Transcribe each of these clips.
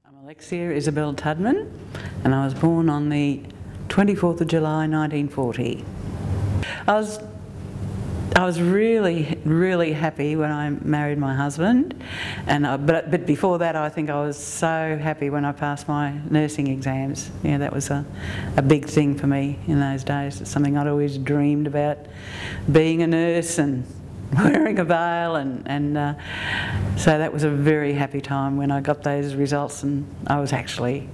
I'm Alexia Isabel Tudman, and I was born on the 24th of July 1940. I was really happy when I married my husband, and but before that I think I was so happy when I passed my nursing exams. Yeah, that was a big thing for me in those days. It's something I'd always dreamed about, being a nurse and wearing a veil, and so that was a very happy time when I got those results and I was actually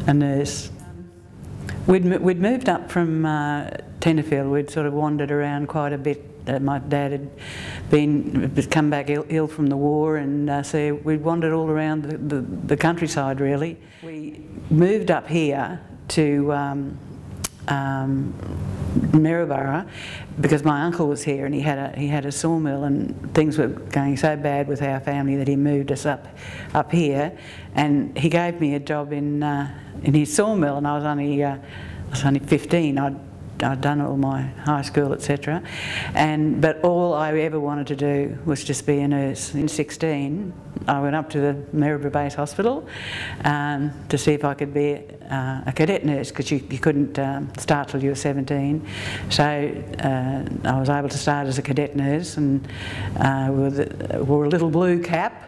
a nurse. We'd moved up from Tenterfield. We'd sort of wandered around quite a bit. My dad had come back ill from the war, and so we wandered all around the countryside really. We moved up here to Maryborough because my uncle was here, and he had a sawmill, and things were going so bad with our family that he moved us up here, and he gave me a job in his sawmill, and I was only 15. I'd done all my high school, etc. But all I ever wanted to do was just be a nurse. In 16, I went up to the Maryborough Hospital to see if I could be a cadet nurse, because you couldn't start till you were 17. So I was able to start as a cadet nurse, and wore a little blue cap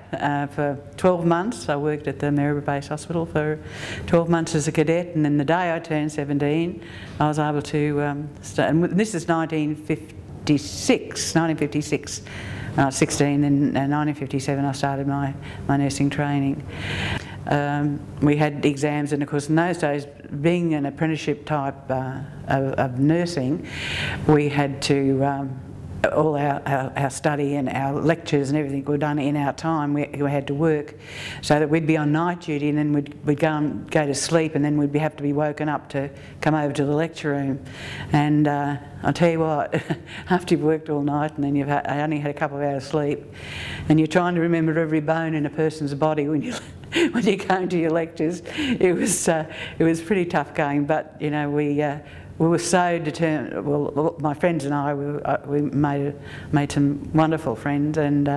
for 12 months. I worked at the Maryborough Hospital for 12 months as a cadet, and then the day I turned 17, I was able to start. And this is 1956. When I was 16, and in 1957 I started my nursing training. We had exams, and of course in those days, being an apprenticeship type of nursing, we had to all our study and our lectures and everything were done in our time. We had to work, so that we'd be on night duty, and then we'd go to sleep, and then we'd have to be woken up to come over to the lecture room. And I'll tell you what, after you've worked all night and then I only had a couple of hours sleep, and you're trying to remember every bone in a person's body when you're going to your lectures, it was pretty tough going. But you know, we were so determined. Well, my friends and I, we made some wonderful friends, and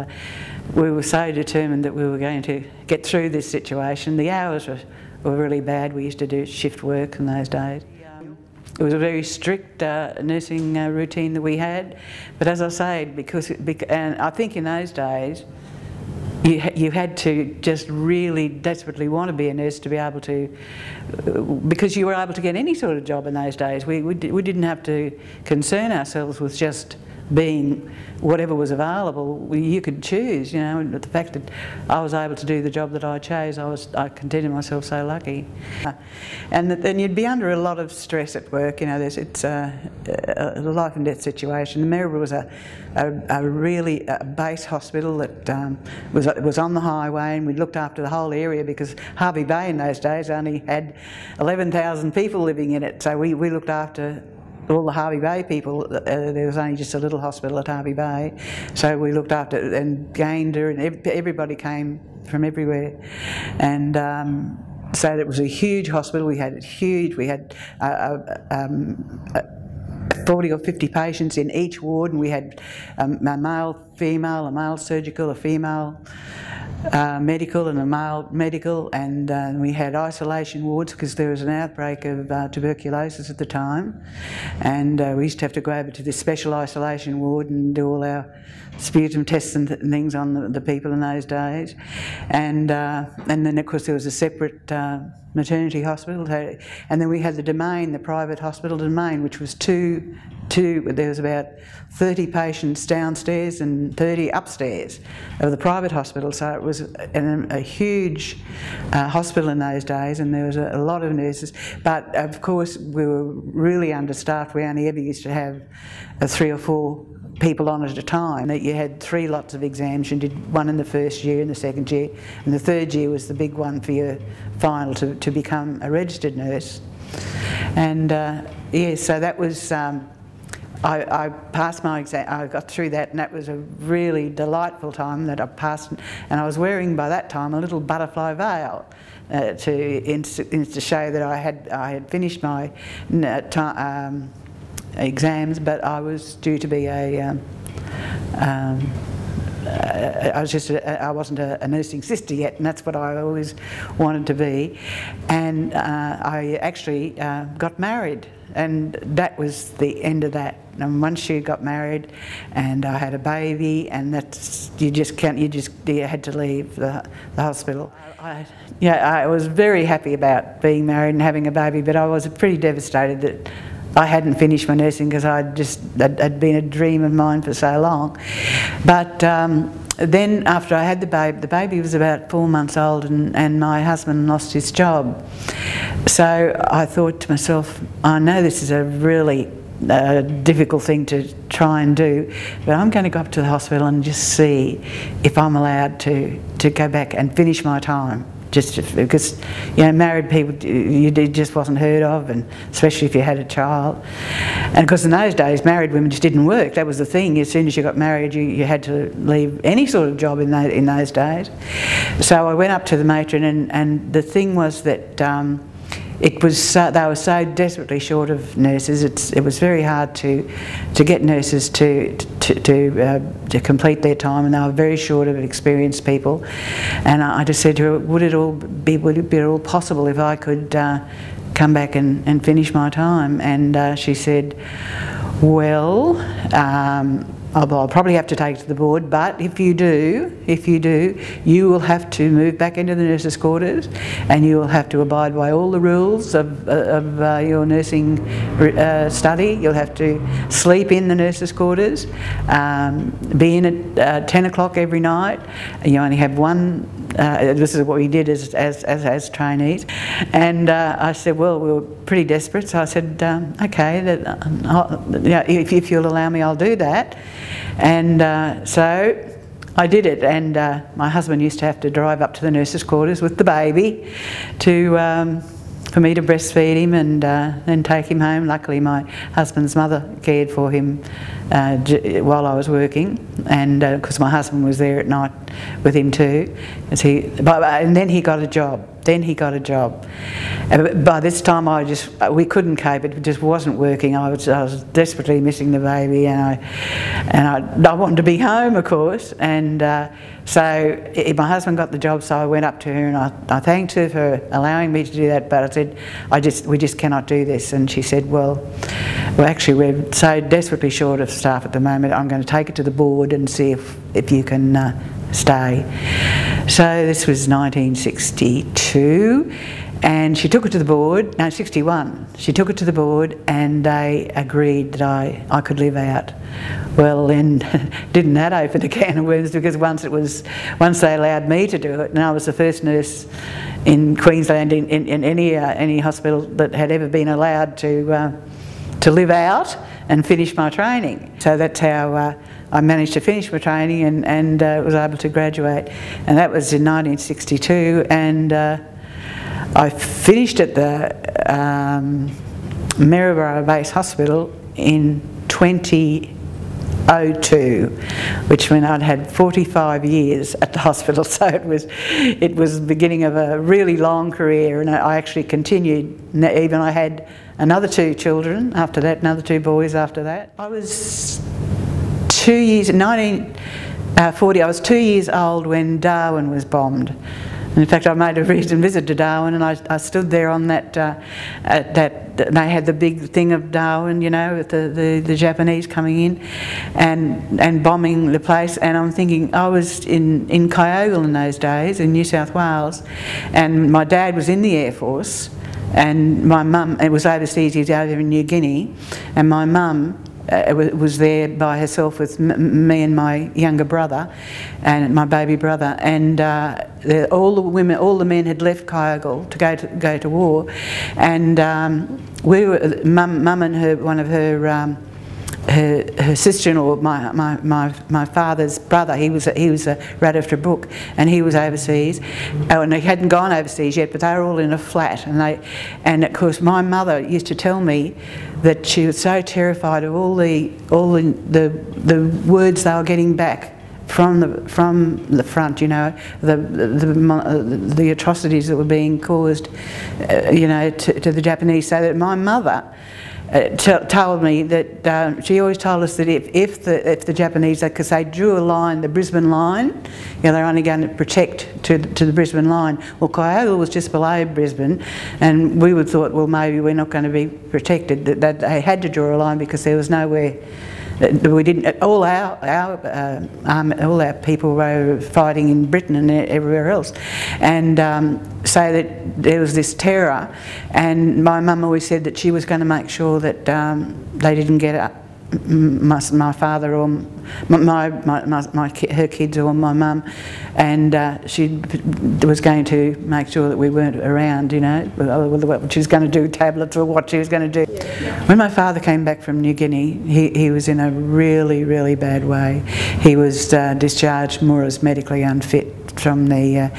we were so determined that we were going to get through this situation. The hours were really bad. We used to do shift work in those days. It was a very strict nursing routine that we had, but as I say, and I think in those days, you had to just really desperately want to be a nurse to be able to, because you were able to get any sort of job in those days. We didn't have to concern ourselves with just being whatever was available. You could choose, you know. The fact that I was able to do the job that I chose, I consider myself so lucky. And then you'd be under a lot of stress at work. You know, it's a life and death situation. Maryborough was a base hospital that was on the highway, and we looked after the whole area because Harvey Bay in those days only had 11,000 people living in it. So we looked after all the Harvey Bay people. There was only just a little hospital at Harvey Bay, so we looked after it, and Gayndah, and everybody came from everywhere, and so it was a huge hospital. We had 40 or 50 patients in each ward, and we had a male, female, a male surgical, a female medical, and a male medical, and we had isolation wards because there was an outbreak of tuberculosis at the time, and we used to have to go over to this special isolation ward and do all our sputum tests and things on the people in those days, and then of course there was a separate maternity hospital, and then we had the Domain, the private hospital Domain, which was there was about 30 patients downstairs and 30 upstairs of the private hospital, so it was a huge hospital in those days, and there was a lot of nurses, but of course we were really understaffed. We only ever used to have 3 or 4 people on at a time. That you had 3 lots of exams. You did one in the first year and the second year, and the third year was the big one for your final to become a registered nurse. And yeah, so that was, I passed my exam. I got through that, and that was a really delightful time that I passed, and I was wearing by that time a little butterfly veil to show that I had finished my exams, but I was due to be a I wasn't a nursing sister yet, and that's what I always wanted to be. And I actually got married, and that was the end of that. And once she got married, and I had a baby, and that's you had to leave the hospital. I was very happy about being married and having a baby, but I was pretty devastated that I hadn't finished my nursing, because that'd been a dream of mine for so long. But then after I had the baby was about 4 months old, and my husband lost his job. So I thought to myself, I know this is a really difficult thing to try and do, but I'm going to go up to the hospital and just see if I'm allowed to go back and finish my time. Just because, you know, married people, it just wasn't heard of, and especially if you had a child. And because in those days, married women just didn't work. That was the thing. As soon as you got married, you had to leave any sort of job in those days. So I went up to the matron, and the thing was that they were so desperately short of nurses. It was very hard to get nurses to complete their time, and they were very short of experienced people. And I just said to her, would it be at all possible if I could come back and finish my time? And she said, well, I'll probably have to take it to the board, but if you do, you will have to move back into the nurses' quarters, and you will have to abide by all the rules of your nursing study. You'll have to sleep in the nurses' quarters, be in at 10 o'clock every night. You only have one. This is what we did as trainees. And I said, well, we were pretty desperate, so I said, okay, if you'll allow me, I'll do that. And so I did it, and my husband used to have to drive up to the nurses' quarters with the baby for me to breastfeed him and then take him home. Luckily my husband's mother cared for him while I was working, and because my husband was there at night with him too, and then he got a job. By this time we couldn't cope. It just wasn't working. I was desperately missing the baby, and I wanted to be home, of course. And so my husband got the job, so I went up to her and I thanked her for allowing me to do that. But I said, we just cannot do this. And she said, well, actually we're so desperately short of staff at the moment. I'm going to take it to the board and see if you can stay. So this was 1962, and she took it to the board. No, 61. She took it to the board, and they agreed that I could live out. Well, then didn't that open a can of worms, because once they allowed me to do it, and I was the first nurse in Queensland in any hospital that had ever been allowed to live out and finish my training. So that's how I managed to finish my training and was able to graduate. And that was in 1962, and I finished at the Maryborough Hospital in 2002, which meant I'd had 45 years at the hospital. So it was the beginning of a really long career, and I actually continued. Even I had another 2 children after that, another 2 boys after that. I was 2 years, in 1940, I was 2 years old when Darwin was bombed. And in fact, I made a recent visit to Darwin, and I stood there on that, they had the big thing of Darwin, you know, with the Japanese coming in and bombing the place. And I'm thinking, I was in Kyogle in those days, in New South Wales, and my dad was in the Air Force, and my mum, it was overseas, he was out there in New Guinea, and my mum was there by herself with me and my younger brother and my baby brother, and all the men had left Kyogle to go to war, and we were mum and one of her sister-in-law, my father's brother, he was a Radiford Brook, and he was overseas. Oh, and he hadn't gone overseas yet, but they were all in a flat, and of course my mother used to tell me that she was so terrified of all the words they were getting back from the front, you know, the atrocities that were being caused, you know, to the Japanese, so that my mother told me that she always told us that if the Japanese, because they drew a line, the Brisbane line, you know, they're only going to protect to the Brisbane line. Well, Kyogle was just below Brisbane, and we would thought, well, maybe we're not going to be protected. That they had to draw a line because there was nowhere. We didn't. All our people were fighting in Britain and everywhere else, and so that there was this terror. And my mum always said that she was going to make sure that they didn't get my father or her kids or my mum, and she was going to make sure that we weren't around, you know, what she was going to do, tablets or what she was going to do. Yeah. When my father came back from New Guinea, he was in a really, really bad way. He was discharged more as medically unfit from the,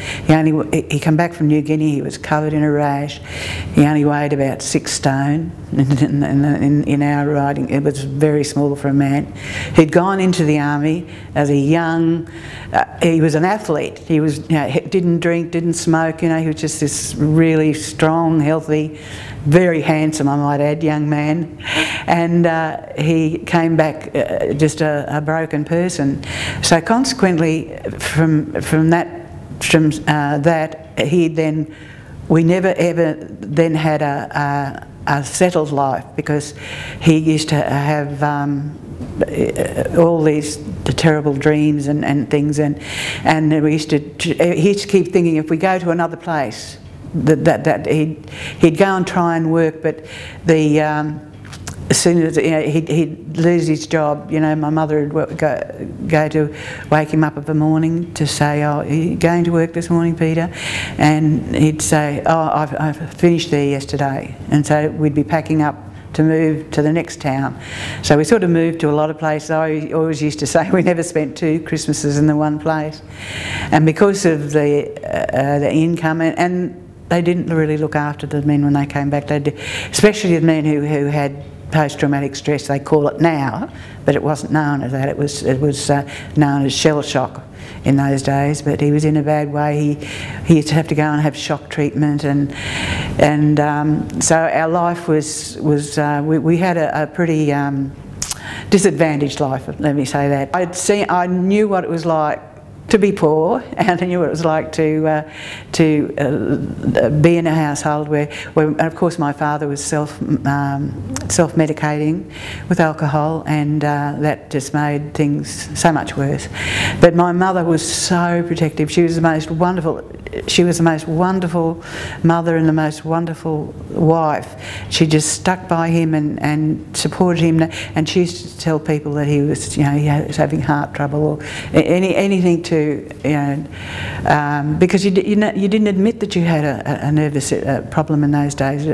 he came back from New Guinea, he was covered in a rash, he only weighed about 6 stone in our writing. It was very small for a man. He'd gone into the army as a young, he was an athlete, he was, you know, didn't drink, didn't smoke, you know, he was just this really strong, healthy, very handsome, I might add, young man, and he came back just a broken person. So consequently, from that, we never ever then had a settled life, because he used to have all these terrible dreams and things, and he used to keep thinking, if we go to another place, that he'd go and try and work, but as soon as, you know, he'd lose his job, you know, my mother would go to wake him up of a morning to say, "Oh, are you going to work this morning, Peter?" And he'd say, "Oh, I've finished there yesterday." And so we'd be packing up to move to the next town. So we sort of moved to a lot of places. I always used to say we never spent 2 Christmases in the one place. And because of the income, and they didn't really look after the men when they came back, especially the men who had post-traumatic stress, they call it now, but it wasn't known as that. It was known as shell shock in those days. But he was in a bad way. He used to have to go and have shock treatment, and so our life was we had a pretty disadvantaged life. Let me say that. I knew what it was like to be poor, and I knew what it was like to be in a household where of course my father was self-medicating with alcohol, and that just made things so much worse. But my mother was so protective. She was the most wonderful mother and the most wonderful wife. She just stuck by him and supported him, and she used to tell people that he was, you know, he was having heart trouble or anything to, you know, because you didn't admit that you had a nervous problem in those days.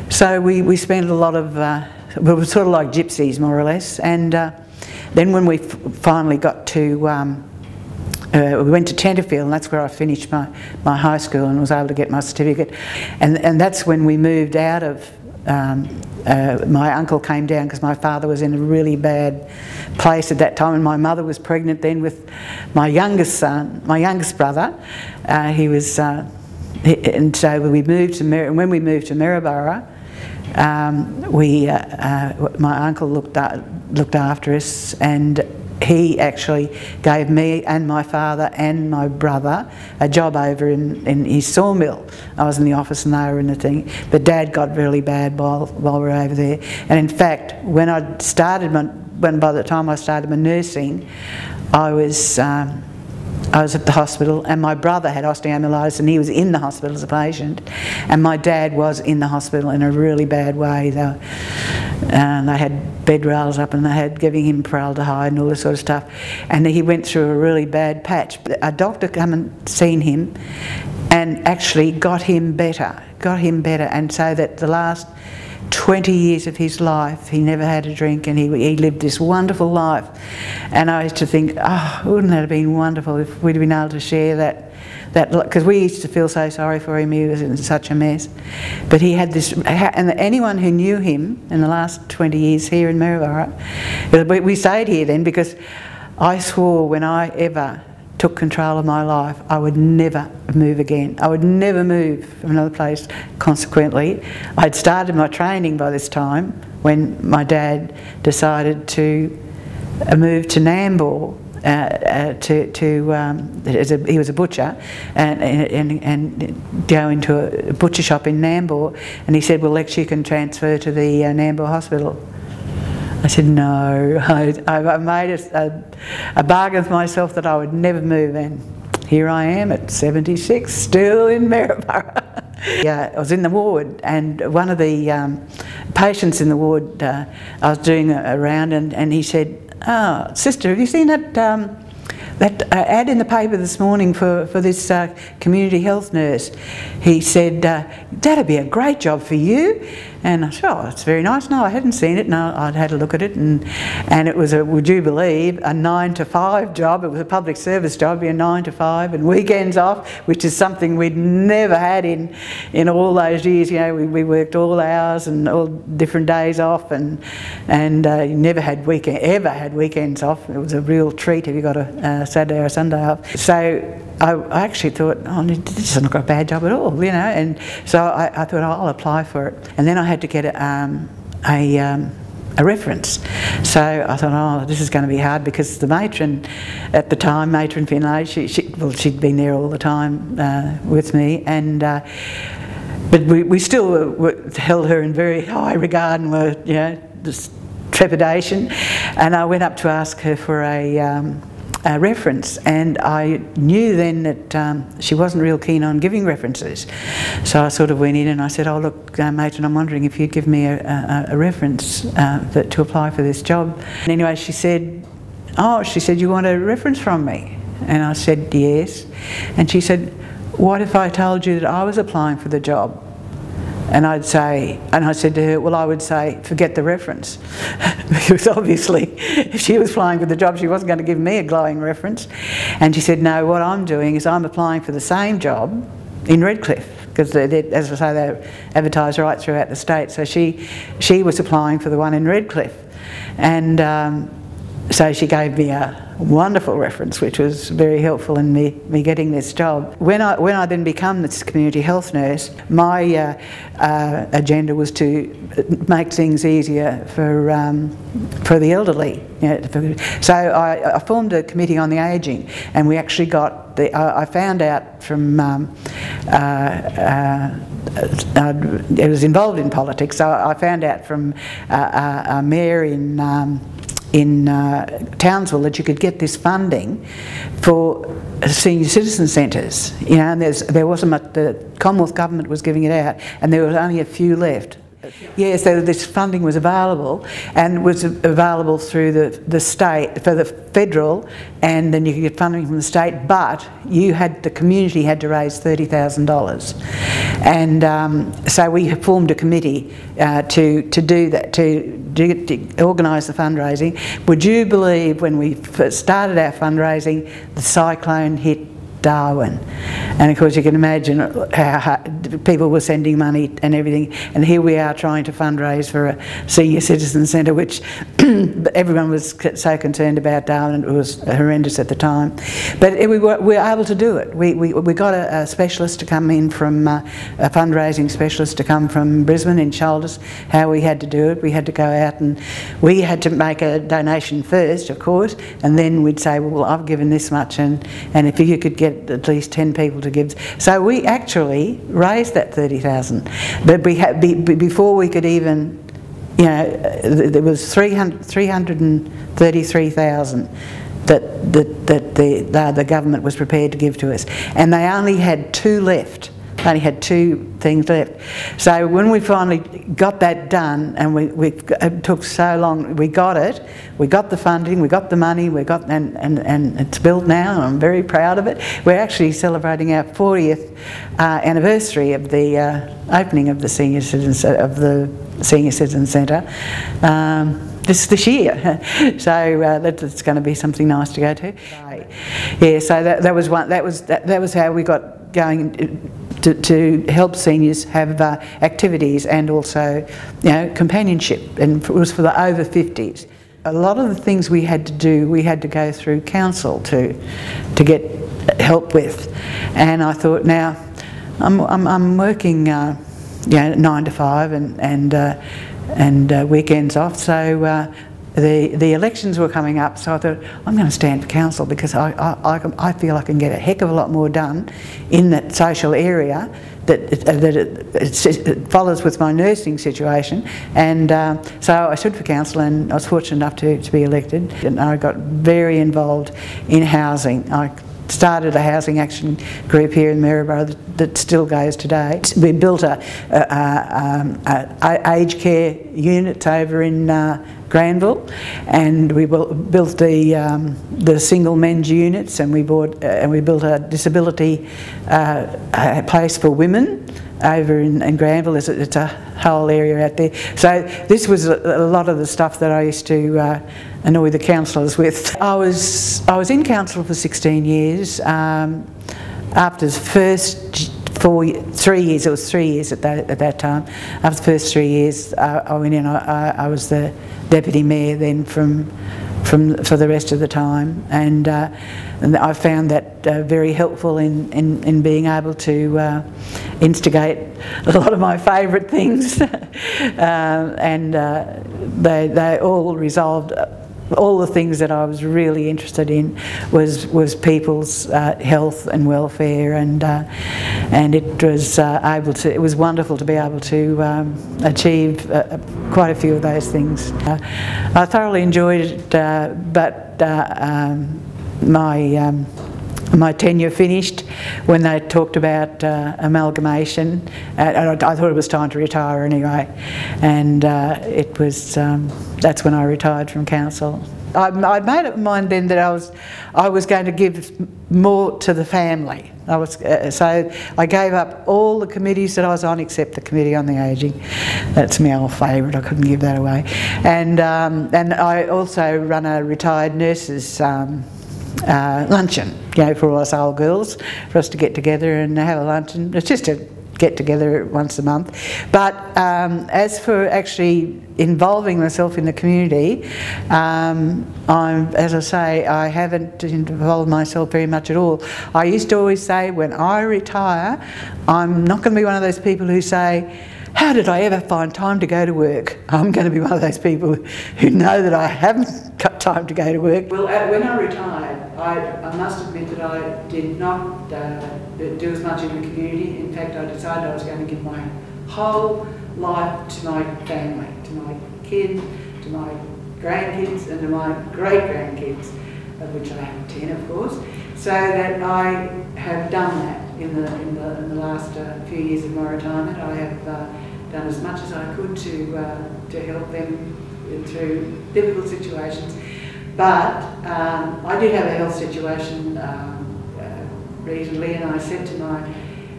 So we spent a lot of, we were sort of like gypsies more or less, and then when we finally got to, we went to Tenterfield, and that's where I finished my high school and was able to get my certificate, and that's when we moved out of, my uncle came down because my father was in a really bad place at that time, and my mother was pregnant then with my youngest brother. He was, and so we moved to when we moved to Maryborough, my uncle looked after us, and he actually gave me and my father and my brother a job over in his sawmill. I was in the office and they were in the thing. But Dad got really bad while we were over there. And in fact, by the time I started my nursing, I was at the hospital, and my brother had osteomyelitis, and he was in the hospital as a patient, and my dad was in the hospital in a really bad way. They had bed rails up, and they had giving him paraldehyde and all this sort of stuff, and he went through a really bad patch. A doctor came and seen him and actually got him better, and so that the last 20 years of his life he never had a drink, and he lived this wonderful life. And I used to think, oh, wouldn't that have been wonderful if we'd been able to share that, because we used to feel so sorry for him. He was in such a mess. But he had this, and anyone who knew him in the last 20 years here in Maryborough, we stayed here then because I swore when I ever took control of my life, I would never move again. I would never move from another place. Consequently, I'd started my training by this time. when my dad decided to move to Nambour. He was a butcher, and go into a butcher shop in Nambour, and he said, well, Lex, you can transfer to the Maryborough Hospital. I said, no. I made a bargain with myself that I would never move, and here I am at 76, still in Maryborough. Yeah, I was in the ward, and one of the patients in the ward, I was doing a round, and he said, oh, sister, have you seen that ad in the paper this morning for this community health nurse? He said, that'd be a great job for you. And I said, oh, it's very nice. No, I hadn't seen it. No, I'd had a look at it, and it was would you believe, a 9 to 5 job. It was a public service job, be a 9 to 5, and weekends off, which is something we'd never had in all those years. You know, we worked all hours and all different days off, and you never had weekends off. It was a real treat if you got a Saturday or a Sunday off. So I actually thought, oh, this doesn't look like a bad job at all, you know. And so I thought, oh, I'll apply for it. And then I had to get a reference. So I thought, oh, this is going to be hard, because the matron at the time, Matron Finlay, she'd been there all the time with me, and but we still held her in very high regard and were, you know, just trepidation. And I went up to ask her for a reference, and I knew then that she wasn't real keen on giving references. So I sort of went in and I said, oh look, matron, I'm wondering if you'd give me a reference to apply for this job. And anyway, she said, you want a reference from me? And I said, yes. And she said, what if I told you that I was applying for the job? And I said to her, well, I would say, forget the reference. Because obviously, if she was applying for the job, she wasn't going to give me a glowing reference. And she said, no, what I'm doing is I'm applying for the same job in Redcliffe, because as I say, they're advertised right throughout the state. So she was applying for the one in Redcliffe. And so she gave me a wonderful reference, which was very helpful in me getting this job. When I then become this community health nurse, my agenda was to make things easier for the elderly. You know, so I formed a committee on the ageing, and we actually got I found out from it was involved in politics. So I found out from a mayor in Townsville that you could get this funding for senior citizen centres, you know, and there wasn't much. The Commonwealth government was giving it out, and there was only a few left. Yeah, so this funding was available, and was available through the state, for the federal, and then you could get funding from the state, but the community had to raise $30,000. And so we formed a committee to do that, to organise the fundraising. Would you believe, when we first started our fundraising, the cyclone hit Darwin, and of course you can imagine how hard people were sending money and everything, and here we are trying to fundraise for a senior citizen centre, which everyone was so concerned about Darwin. It was horrendous at the time, but we were able to do it. We got a specialist to come in from a fundraising specialist to come from Brisbane in Shoulders. How we had to do it, we had to go out and we had to make a donation first, of course, and then we'd say, well, I've given this much, and if you could get at least 10 people to give. So we actually raised that 30,000, but before we could even, you know, there was 333,000 that the government was prepared to give to us, and they only had 2 left. Only had 2 things left. So when we finally got that done, and it took so long, we got it. We got the funding, we got the money, and it's built now, and I'm very proud of it. We're actually celebrating our 40th anniversary of the opening of the Senior Citizen Centre. This year, so it's going to be something nice to go to. Yeah, so that was one. That was how we got going to help seniors have activities, and also, you know, companionship, and it was for the over 50s. A lot of the things we had to do, we had to go through council to get help with, and I thought, now I'm working, you know, 9 to 5, and weekends off. So the elections were coming up, so I thought, I'm going to stand for council because I feel I can get a heck of a lot more done in that social area that it follows with my nursing situation. And so I stood for council, and I was fortunate enough to be elected. And I got very involved in housing. I started a housing action group here in Maryborough that still goes today. We built a aged care unit over in Granville, and we built the single men's units, and we built a disability place for women over in Granville. It's a whole area out there. So this was a lot of the stuff that I used to annoy the councillors with. I was in council for 16 years. After the first 3 years, it was 3 years at that time. After the first 3 years, I went in. I was the deputy mayor then for the rest of the time, and I found that very helpful in being able to instigate a lot of my favourite things, and they all resolved. All the things that I was really interested in was people's health and welfare, and it was it was wonderful to be able to achieve quite a few of those things. I thoroughly enjoyed it, but my tenure finished when they talked about amalgamation. I thought it was time to retire anyway, and it was that's when I retired from council. I'd made up my mind then that I was going to give more to the family. So I gave up all the committees that I was on except the Committee on the Ageing. That's my old favourite. I couldn't give that away. And I also run a retired nurses luncheon, for all us old girls, for us to get together and have a luncheon. It's just a get together once a month. But as for actually involving myself in the community, as I say, I haven't involved myself very much at all. I used to always say, when I retire, I'm not going to be one of those people who say, how did I ever find time to go to work? I'm going to be one of those people who know that I haven't got time to go to work. Well, when I retired, I must admit that I did not do as much in the community. In fact, I decided I was going to give my whole life to my family, to my kids, to my grandkids, and to my great-grandkids, of which I have 10, of course. So that I have done that in the last few years of my retirement. I have done as much as I could to help them through difficult situations. But I did have a health situation recently, and I said to my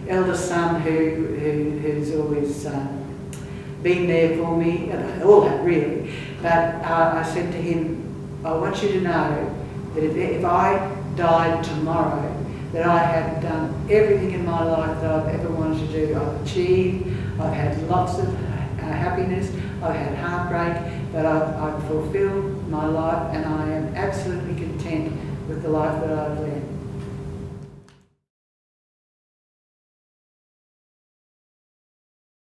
eldest son, who's always been there for me, all that really, but I said to him, I want you to know that if I died tomorrow, that I have done everything in my life that I've ever wanted to do. I've achieved, I've had lots of happiness, I've had heartbreak, but I've fulfilled my life, and I am absolutely content with the life that I've led.